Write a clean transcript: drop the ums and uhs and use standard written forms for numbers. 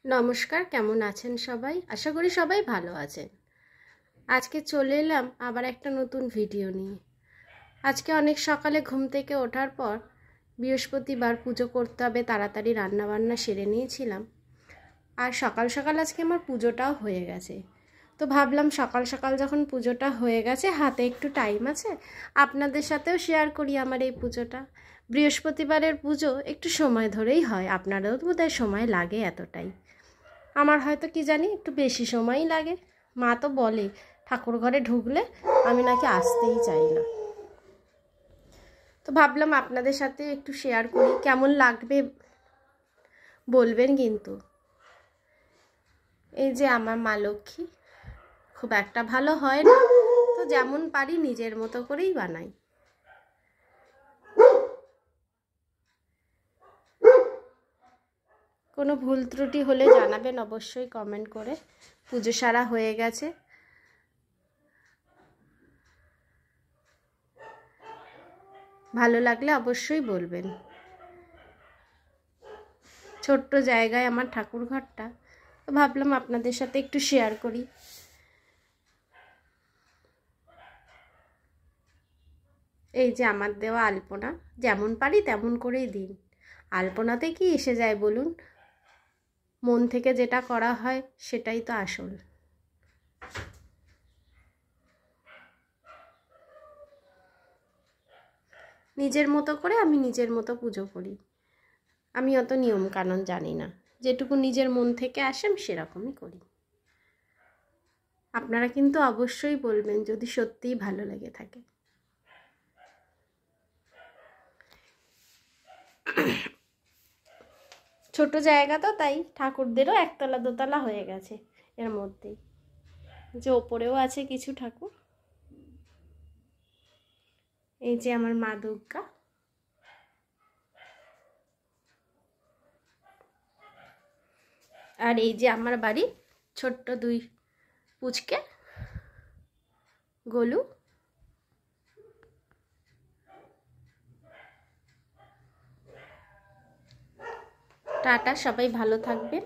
নমস্কার, কেমন আছেন সবাই? আশা করি সবাই ভালো আছেন। আজকে চলে এলাম আবার একটা নতুন ভিডিও নিয়ে। আজকে অনেক সকালে ঘুম থেকে ওঠার পর বৃহস্পতিবার পুজো করতে হবে, তাড়াতাড়ি রান্নাবান্না সেরে নিয়েছিলাম। আর সকাল সকাল আজকে আমার পুজোটাও হয়ে গেছে। তো ভাবলাম সকাল সকাল যখন পুজোটা হয়ে গেছে, হাতে একটু টাইম আছে, আপনাদের সাথেও শেয়ার করি আমার এই পুজোটা। বৃহস্পতিবারের পুজো একটু সময় ধরেই হয়, আপনারাও বোধহয় সময় লাগে এতটাই। আমার হয়তো কি জানি একটু বেশি সময়ই লাগে। মা তো বলে ঠাকুর ঘরে ঢুকলে আমি নাকি আসতেই চাই না। তো ভাবলাম আপনাদের সাথে একটু শেয়ার করি, কেমন লাগবে বলবেন কিন্তু। এই যে আমার মা লক্ষ্মী, খুব একটা ভালো হয় না, তো যেমন পারি নিজের মতো করেই বানাই। কোনো ভুল ত্রুটি হলে জানাবেন অবশ্যই কমেন্ট করে। পুজো সারা হয়ে গেছে, ভালো লাগলে অবশ্যই বলবেন। ছোট্ট জায়গায় আমার ঠাকুর ঘরটা, তো ভাবলাম আপনাদের সাথে একটু শেয়ার করি। এই যে আমার দেওয়া আলপনা, যেমন পারি তেমন করেই দিন। আলপনাতে কি এসে যায় বলুন? মন থেকে যেটা করা হয় সেটাই তো আসল। নিজের মতো করে আমি নিজের মতো পুজো করি। আমি অত নিয়ম কানুন জানি না, যেটুকু নিজের মন থেকে আসে আমি সেরকমই করি। আপনারা কিন্তু অবশ্যই বলবেন যদি সত্যিই ভালো লেগে থাকে। ছোট জায়গা তো, তাই ঠাকুরদেরও একতলা দোতলা হয়ে গেছে এর মধ্যেই। যে ওপরেও আছে কিছু ঠাকুর। এই যে আমার মা দুর্গা, আর এই যে আমার বাড়ি ছোট্ট দুই পুচকে গোলু। টাটা, সবাই ভালো থাকবেন।